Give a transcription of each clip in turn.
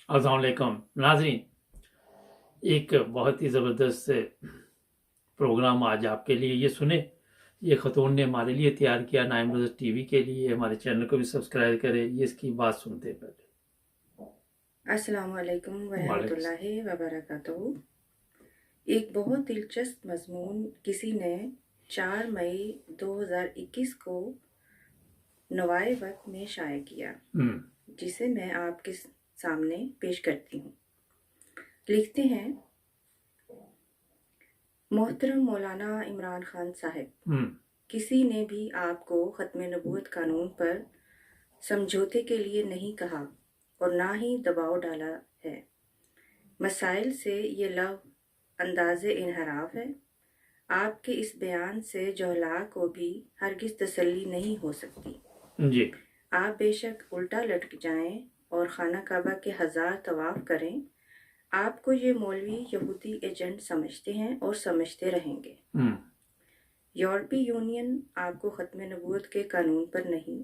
अस्सलाम वालेकुम नाज़रीन, एक बहुत ही ज़बरदस्त प्रोग्राम आज आपके लिए ये सुने। ये खतून ने हमारे लिए तैयार किया, नाइम रोज़ टीवी के लिए। हमारे चैनल को भी सब्सक्राइब करें। ये इसकी बात सुनते हैं पहले। अस्सलाम वालेकुम वरहमतुल्लाहि वबरकातुहू। एक बहुत दिलचस्प मज़मून किसी ने 4 मई 2021 को नवाए वक्त में शाये किया, जिसे मैं आपके सामने पेश करती हूँ। लिखते हैं, मोहतरम मौलाना इमरान खान साहब, किसी ने भी आपको ख़त्म नबूवत कानून पर समझौते के लिए नहीं कहा और ना ही दबाव डाला है। मसाइल से ये लफ्ज़ अंदाज़े इनहराफ है। आपके इस बयान से जोहला को भी हरगिज़ तसल्ली नहीं हो सकती। जी, आप बेशक उल्टा लटक जाएं और खाना काबा के 1000 तवाफ़ करें, आपको ये मौलवी यहूदी एजेंट समझते हैं और समझते रहेंगे। यूरोपीय यूनियन आपको ख़त्म नबूवत के कानून पर नहीं,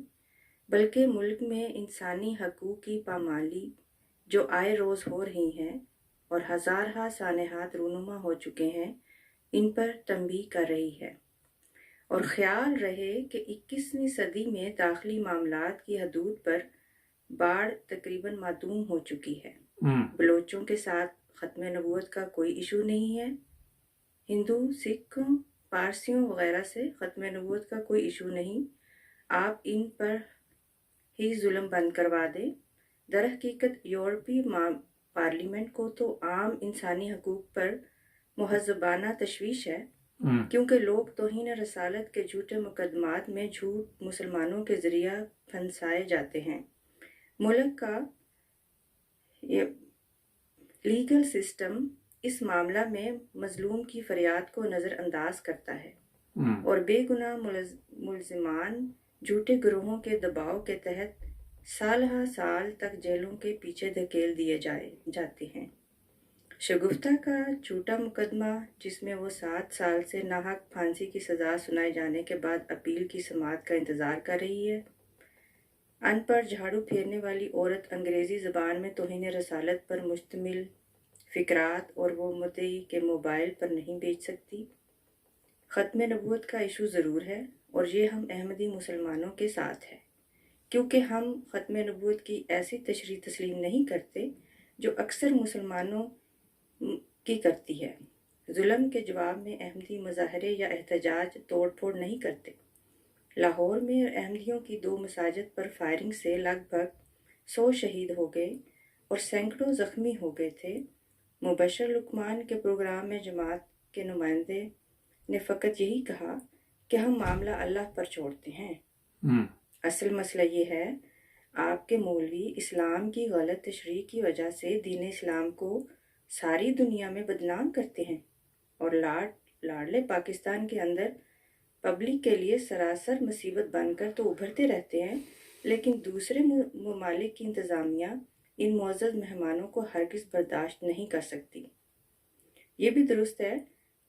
बल्कि मुल्क में इंसानी हकूक़ की पामाली जो आए रोज़ हो रही हैं और हज़ारहा सानहात रूनुमा हो चुके हैं, इन पर तंबीह कर रही है। और ख्याल रहे कि 21वीं सदी में दाखिली मामलात की हदूद पर बाढ़ तकरीबन मातूम हो चुकी है। बलोचों के साथ ख़त्म नबूवत का कोई इशू नहीं है। हिंदू, सिखों, पारसियों वगैरह से ख़त्म नबूवत का कोई इशू नहीं। आप इन पर ही जुल्म बंद करवा दें। दरहकीकत यूरोपीय पार्लियामेंट को तो आम इंसानी हकूक़ पर मुहज़्ज़बाना तशवीश है, क्योंकि लोग तौहीन रसालत के झूठे मुकदमात में झूठ मुसलमानों के ज़रिया फंसाए जाते हैं। मुल्क का लीगल सिस्टम इस मामला में मजलूम की फरियाद को नज़रअंदाज करता है और बेगुनाह मुलजिमान झूठे गिरोहों के दबाव के तहत साल साल तक जेलों के पीछे धकेल दिए जाते हैं। शगुफ्ता का झूठा मुकदमा, जिसमें वो 7 साल से नाहक फांसी की सज़ा सुनाए जाने के बाद अपील की समाअत का इंतज़ार कर रही है। अनपढ़ झाड़ू फेरने वाली औरत अंग्रेज़ी ज़बान में तौहीन रसालत पर मुश्तमिल फ़िक्रात और वो मुद्दई के मोबाइल पर नहीं बेच सकती। ख़त्म नबूवत का इशू ज़रूर है और ये हम अहमदी मुसलमानों के साथ है, क्योंकि हम ख़त्म नबूवत की ऐसी तशरीह तस्लीम नहीं करते जो अक्सर मुसलमानों की करती है। जुल्म के जवाब में अहमदी मुजाहरे या एहतजाज तोड़ फोड़ नहीं करते। लाहौर में अहमदियों की 2 मसाजिद पर फायरिंग से लगभग 100 शहीद हो गए और सैकड़ों ज़ख्मी हो गए थे। मुबशर लुकमान के प्रोग्राम में जमात के नुमाइंदे ने फ़कत यही कहा कि हम मामला अल्लाह पर छोड़ते हैं। असल मसला ये है, आपके मौलवी इस्लाम की गलत तशरीह की वजह से दीन इस्लाम को सारी दुनिया में बदनाम करते हैं और लाडले पाकिस्तान के अंदर पब्लिक के लिए सरासर मुसीबत बनकर तो उभरते रहते हैं, लेकिन दूसरे ममालिक की इंतज़ामिया इन मुअज़्ज़ज़ मेहमानों को हरगिज़ बर्दाश्त नहीं कर सकती। ये भी दुरुस्त है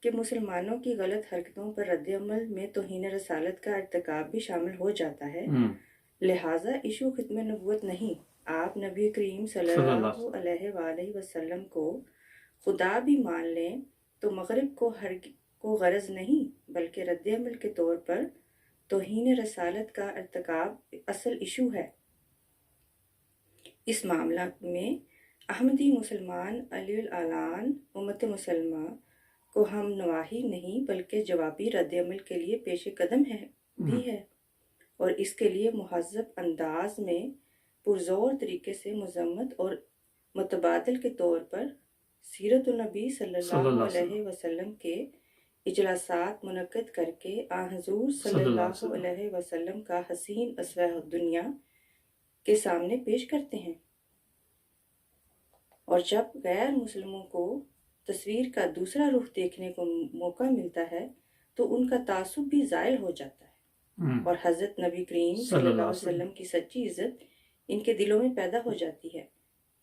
कि मुसलमानों की गलत हरकतों पर रद्द-ए-अमल में तौहीन रसालत का इर्तिकाब भी शामिल हो जाता है। लिहाजा इशू ख़त्म नबूवत नहीं, आप नबी करीम सल्लल्लाहु अलैहि वसल्लम को खुदा भी मान लें तो मग़रिब को गरज नहीं, बल्कि रद्द-ए-अमल के तौर पर तौहीन रसालत का इर्तिकाब असल इशू है। इस मामला में अहमदी मुसलमान अलीउल आलान उम्मत मुसलमा को हम नवाही नहीं बल्कि जवाबी रद्द-ए-अमल के लिए पेश कदम है और इसके लिए मुहज़्ज़ब अंदाज में पुरज़ोर तरीके से मज़म्मत और मुतबादिल के तौर पर सीरतुन नबी सल्लल्लाहु अलैहि वसल्लम के इजलासात मुनक्किद करके हुज़ूर सल्लल्लाहु अलैहि वसल्लम का हसीन अस्वा दुनिया के सामने पेश करते हैं। और जब गैर मुस्लिमों को तस्वीर का दूसरा रुख देखने को मौका मिलता है तो उनका तासुब भी ज़ायल हो जाता है और हज़रत नबी करीम सल्लल्लाहु अलैहि वसल्लम की सच्ची इज़्ज़त इनके दिलों में पैदा हो जाती है।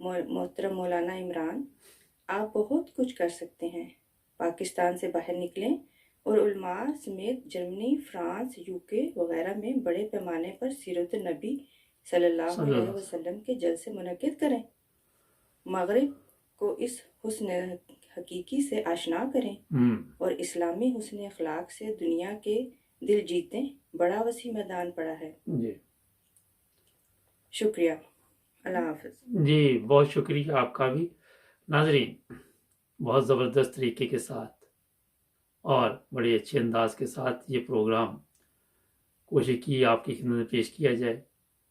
मोहतरम मौलाना इमरान, आप बहुत कुछ कर सकते हैं। पाकिस्तान से बाहर निकलें और उलमा समेत जर्मनी, फ्रांस, यूके वगैरह में बड़े पैमाने पर सीरत नबी सल्लल्लाहु अलैहि वसल्लम के जलसे मुनक्किद करें। मगरिब को इस हुस्न हकीकी से आशना करें और इस्लामी हुस्न अखलाक से दुनिया के दिल जीतें। बड़ा वसी मैदान पड़ा है। जी शुक्रिया। अल्लाह हाफ़िज़। जी, बहुत शुक्रिया आपका भी। नाज़रीन, बहुत ज़बरदस्त तरीके के साथ और बड़े अच्छे अंदाज के साथ ये प्रोग्राम कोशिश की आपकी खिदमत में पेश किया जाए।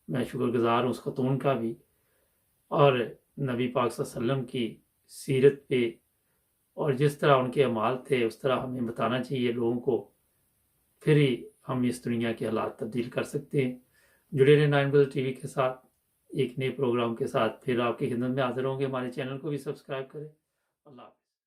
मैं शुक्रगुज़ार हूँ उस ख़तून का भी, और नबी पाक सल्लल्लाहु अलैहि वसल्लम की सीरत पे और जिस तरह उनके अमाल थे उस तरह हमें बताना चाहिए लोगों को, फिर ही हम इस दुनिया के हालात तब्दील कर सकते हैं। जुड़े रहें नाइन ब्रदर्स टीवी के साथ। एक नए प्रोग्राम के साथ फिर आपकी खिदमत में हाजिर होंगे। हमारे चैनल को भी सब्सक्राइब करें। अल्लाह।